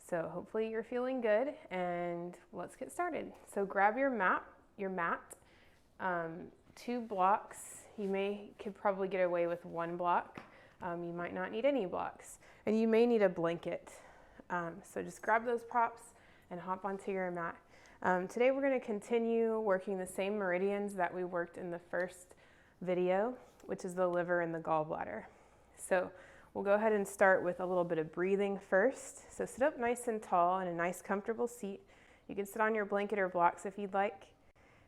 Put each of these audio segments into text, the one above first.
So hopefully you're feeling good, and let's get started. So grab your mat, 2 blocks. You could probably get away with 1 block. You might not need any blocks, and you may need a blanket. So just grab those props and hop onto your mat. Today we're going to continue working the same meridians that we worked in the first video, which is the liver and the gallbladder. So we'll go ahead and start with a little bit of breathing first. So sit up nice and tall in a nice comfortable seat. You can sit on your blanket or blocks if you'd like,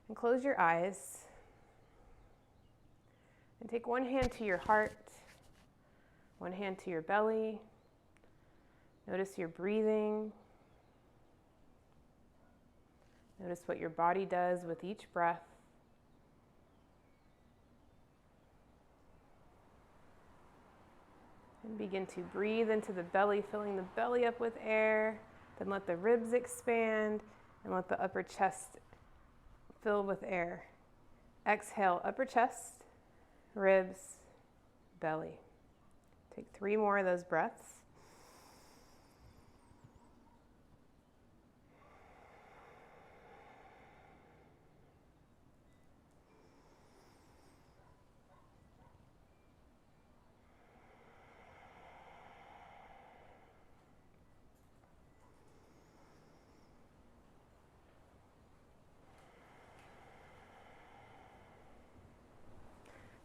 and close your eyes. And take one hand to your heart, one hand to your belly. Notice your breathing. Notice what your body does with each breath. And begin to breathe into the belly, filling the belly up with air. Then let the ribs expand and let the upper chest fill with air. Exhale, upper chest, ribs, belly. Take 3 more of those breaths.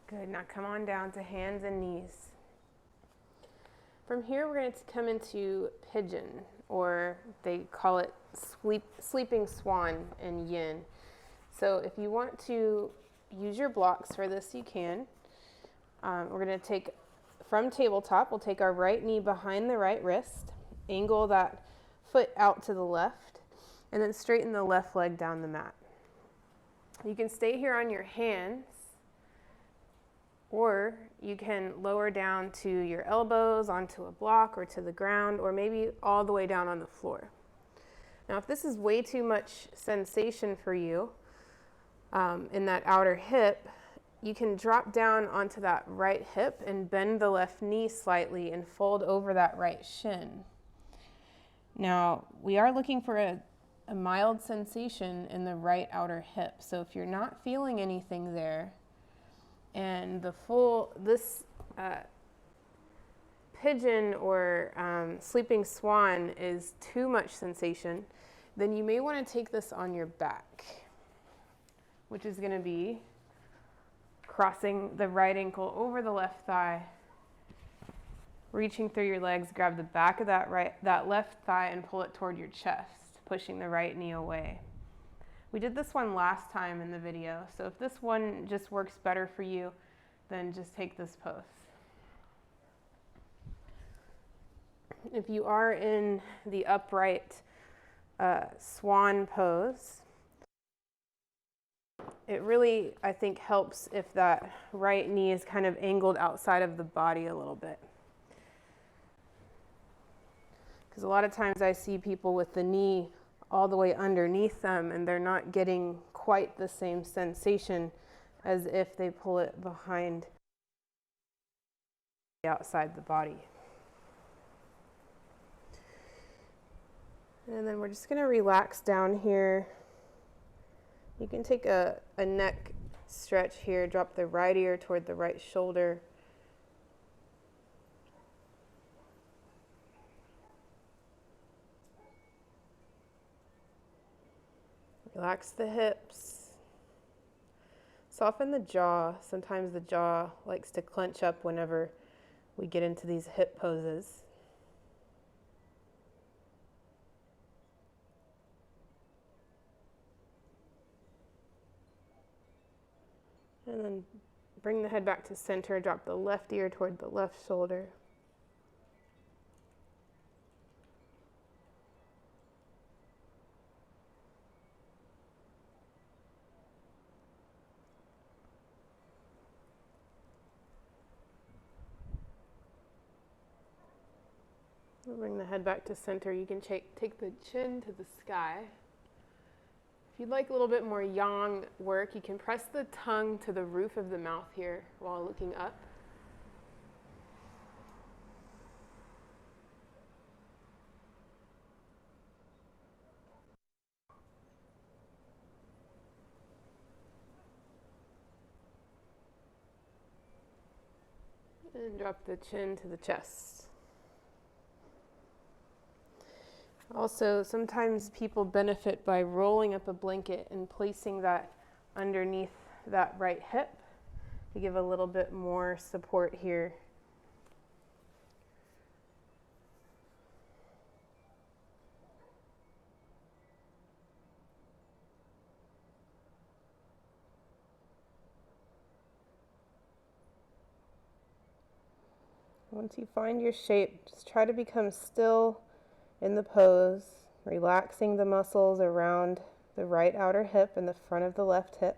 Good, now come on down to hands and knees. From here, we're going to come into Pigeon, or they call it Sleeping Swan in Yin. So if you want to use your blocks for this, you can. We're going to take, from tabletop, we'll take our right knee behind the right wrist, angle that foot out to the left, and then straighten the left leg down the mat. You can stay here on your hands, or you can lower down to your elbows onto a block or to the ground, or maybe all the way down on the floor. Now, if this is way too much sensation for you in that outer hip, you can drop down onto that right hip and bend the left knee slightly and fold over that right shin. Now, we are looking for a mild sensation in the right outer hip. So if you're not feeling anything there, and this Pigeon or Sleeping Swan is too much sensation, then you may want to take this on your back, which is going to be crossing the right ankle over the left thigh, reaching through your legs, grab the back of that left thigh and pull it toward your chest, pushing the right knee away. We did this one last time in the video, so if this one just works better for you, then just take this pose. If you are in the upright swan pose, it really, I think, helps if that right knee is kind of angled outside of the body a little bit. Because a lot of times I see people with the knee all the way underneath them, and they're not getting quite the same sensation as if they pull it behind outside the body. And then we're just going to relax down here. You can take a neck stretch here, drop the right ear toward the right shoulder. Relax the hips. Soften the jaw. Sometimes the jaw likes to clench up whenever we get into these hip poses. And then bring the head back to center. Drop the left ear toward the left shoulder. Bring the head back to center. You can take the chin to the sky. If you'd like a little bit more yang work, you can press the tongue to the roof of the mouth here while looking up. And drop the chin to the chest. Also, sometimes people benefit by rolling up a blanket and placing that underneath that right hip to give a little bit more support here. Once you find your shape, just try to become still in the pose, relaxing the muscles around the right outer hip and the front of the left hip.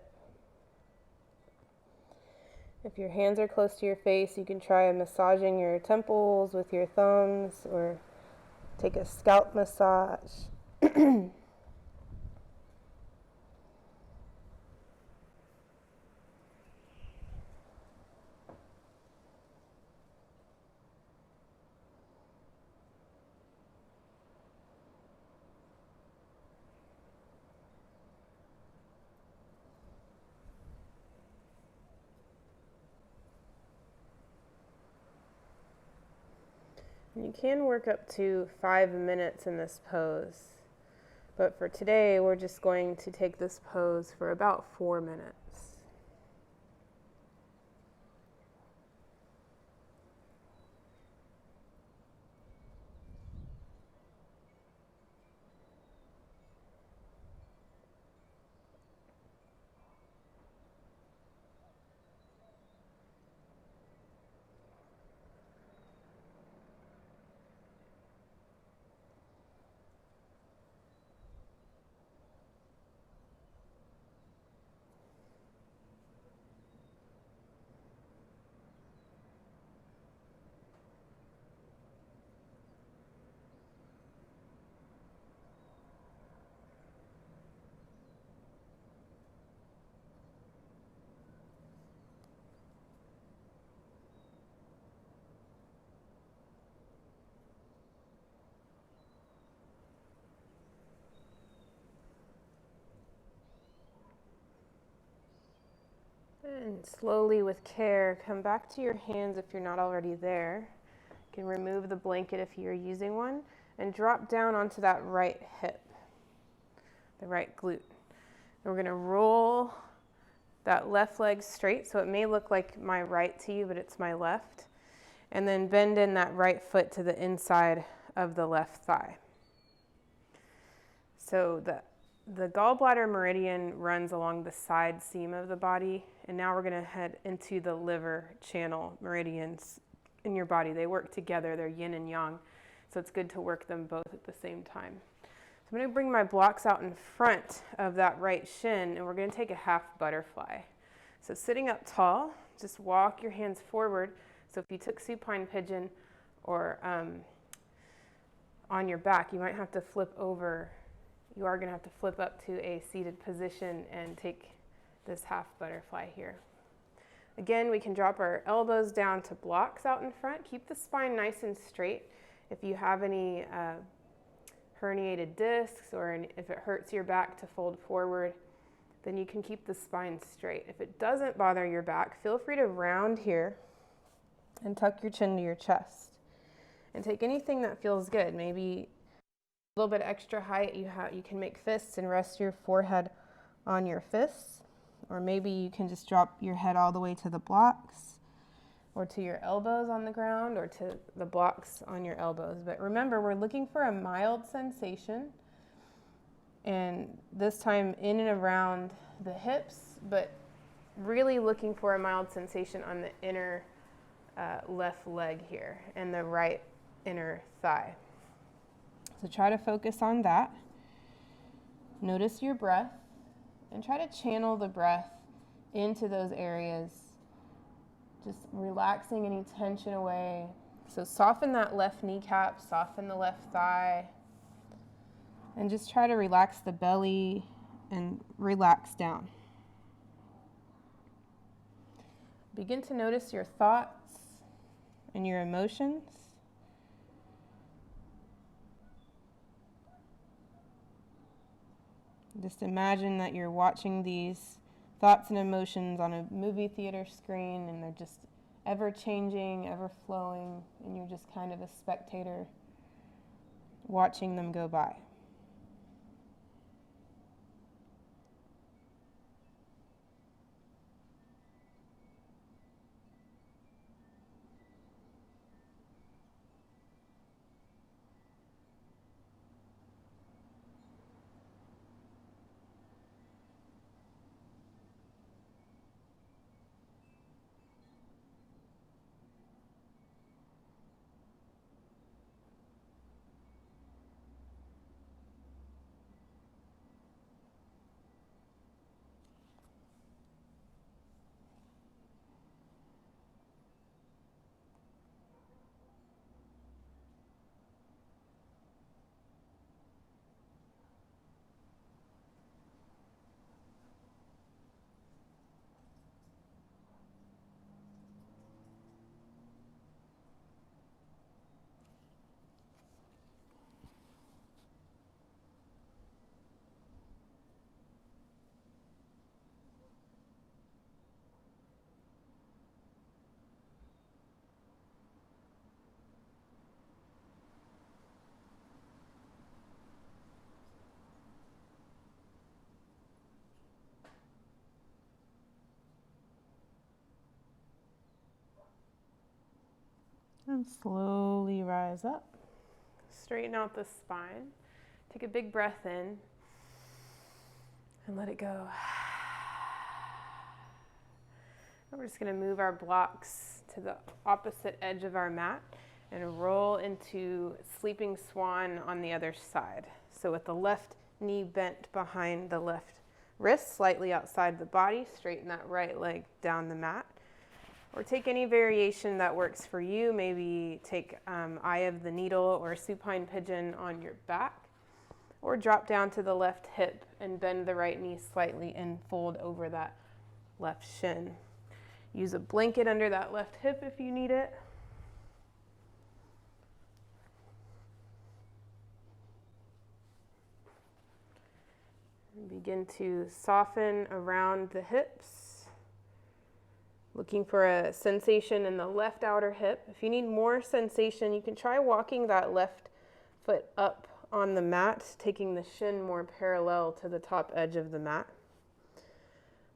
If your hands are close to your face, you can try massaging your temples with your thumbs or take a scalp massage. You can work up to 5 minutes in this pose, but for today we're just going to take this pose for about 4 minutes. And slowly, with care, come back to your hands if you're not already there. You can remove the blanket if you're using one and drop down onto that right hip, the right glute. And we're going to roll that left leg straight, so it may look like my right to you, but it's my left. And then bend in that right foot to the inside of the left thigh. So the gallbladder meridian runs along the side seam of the body, and now we're going to head into the liver channel meridians in your body. They work together, they're yin and yang, so it's good to work them both at the same time. So I'm going to bring my blocks out in front of that right shin, and we're going to take a half butterfly. So sitting up tall, just walk your hands forward. So if you took supine pigeon or on your back, you might have to flip over. You are going to have to flip up to a seated position and take this half butterfly here. Again, we can drop our elbows down to blocks out in front. Keep the spine nice and straight. If you have any herniated discs or if it hurts your back to fold forward, then you can keep the spine straight. If it doesn't bother your back, feel free to round here and tuck your chin to your chest. And take anything that feels good. Maybe a little bit extra height, you can make fists and rest your forehead on your fists. Or maybe you can just drop your head all the way to the blocks or to your elbows on the ground or to the blocks on your elbows. But remember, we're looking for a mild sensation, and this time in and around the hips, but really looking for a mild sensation on the inner left leg here and the right inner thigh. So try to focus on that. Notice your breath and try to channel the breath into those areas, just relaxing any tension away. So soften that left kneecap, soften the left thigh, and just try to relax the belly and relax down. Begin to notice your thoughts and your emotions. Just imagine that you're watching these thoughts and emotions on a movie theater screen and they're just ever changing, ever flowing, and you're just kind of a spectator watching them go by. And slowly rise up. Straighten out the spine. Take a big breath in and let it go. And we're just going to move our blocks to the opposite edge of our mat and roll into sleeping swan on the other side. So with the left knee bent behind the left wrist, slightly outside the body, straighten that right leg down the mat. Or take any variation that works for you. Maybe take eye of the needle or supine pigeon on your back. Or drop down to the left hip and bend the right knee slightly and fold over that left shin. Use a blanket under that left hip if you need it. And begin to soften around the hips. Looking for a sensation in the left outer hip. If you need more sensation, you can try walking that left foot up on the mat, taking the shin more parallel to the top edge of the mat.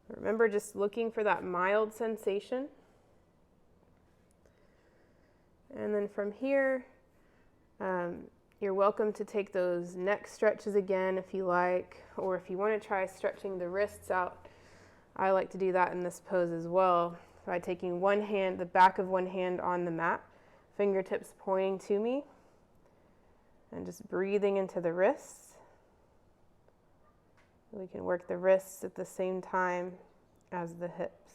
Remember, just looking for that mild sensation. And then from here, you're welcome to take those neck stretches again if you like, or if you want to try stretching the wrists out. I like to do that in this pose as well, by taking one hand, the back of one hand on the mat, fingertips pointing to me, and just breathing into the wrists. We can work the wrists at the same time as the hips.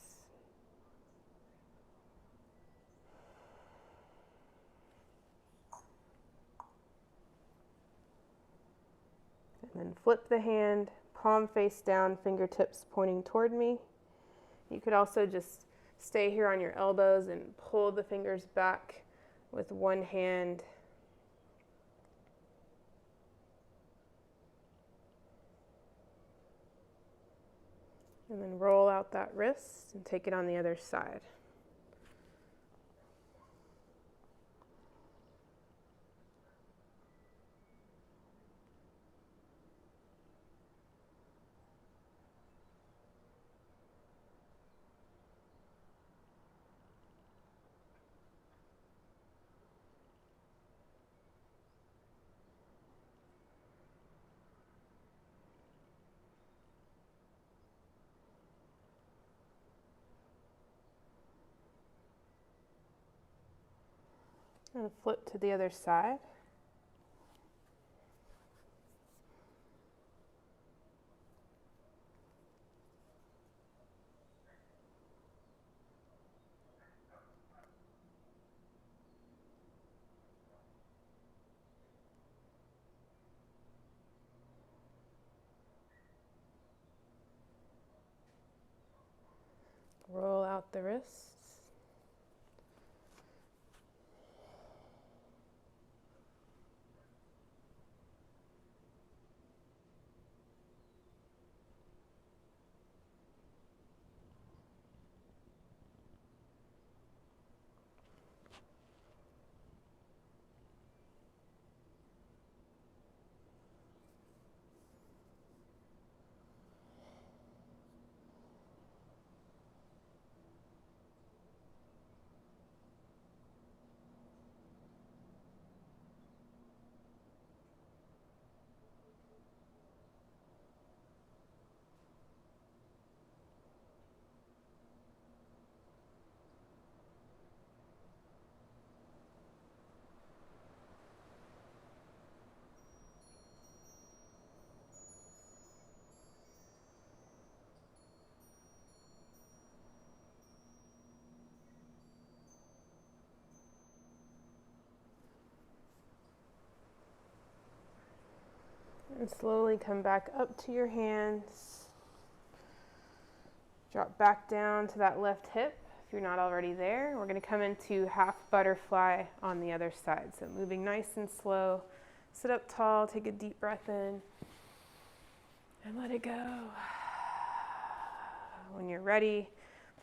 And then flip the hand, palm face down, fingertips pointing toward me. You could also just stay here on your elbows and pull the fingers back with one hand. And then roll out that wrist and take it on the other side. And flip to the other side. Roll out the wrists. And slowly come back up to your hands. Drop back down to that left hip if you're not already there. We're going to come into half butterfly on the other side. So moving nice and slow. Sit up tall, take a deep breath in, and let it go. When you're ready,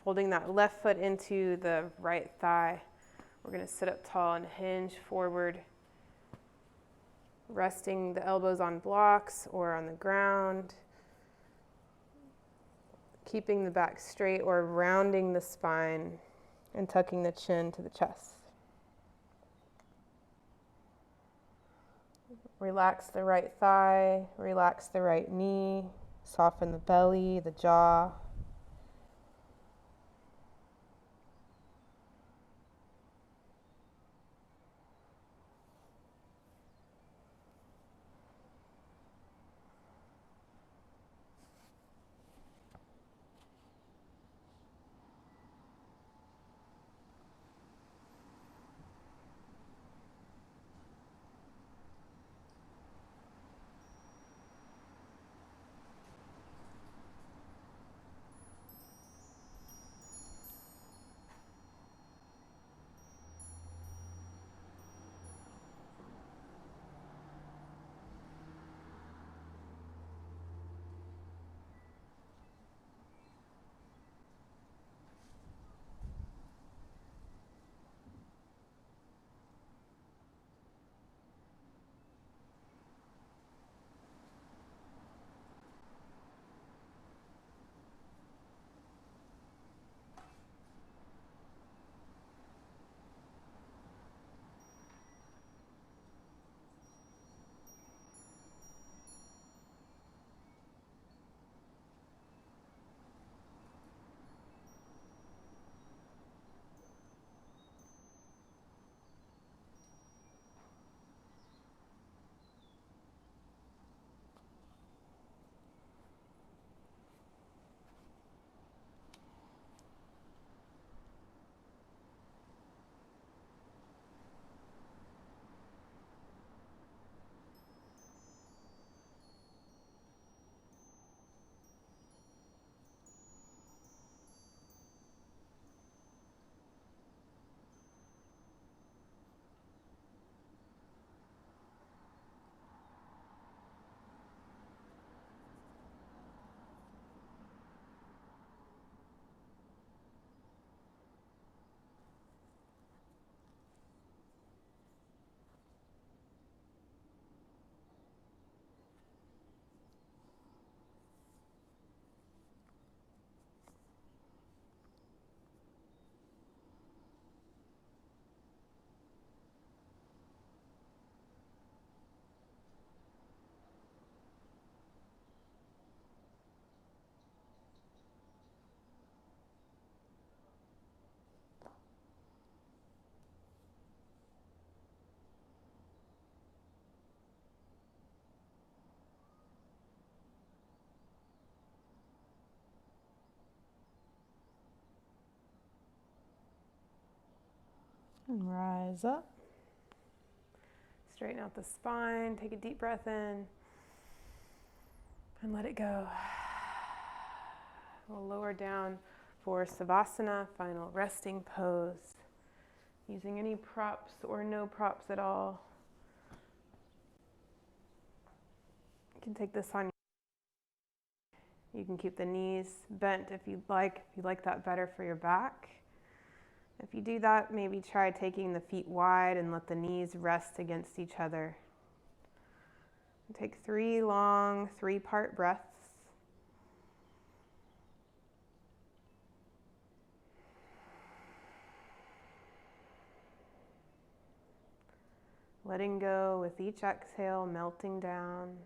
folding that left foot into the right thigh, we're going to sit up tall and hinge forward, resting the elbows on blocks or on the ground, keeping the back straight or rounding the spine and tucking the chin to the chest. Relax the right thigh, relax the right knee, soften the belly, the jaw. And rise up. Straighten out the spine, take a deep breath in, and let it go. We'll lower down for Savasana, final resting pose, using any props or no props at all. You can take this on. You can keep the knees bent if you'd like that better for your back. If you do that, maybe try taking the feet wide and let the knees rest against each other. And take 3 long, 3-part breaths. Letting go with each exhale, melting down.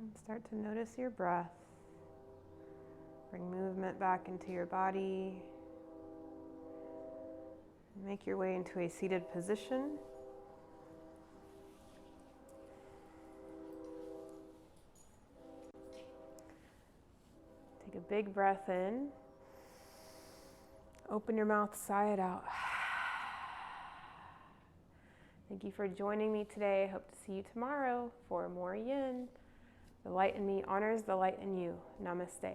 And start to notice your breath. Bring movement back into your body. Make your way into a seated position. Take a big breath in. Open your mouth, sigh it out. Thank you for joining me today. I hope to see you tomorrow for more yin. The light in me honors the light in you. Namaste.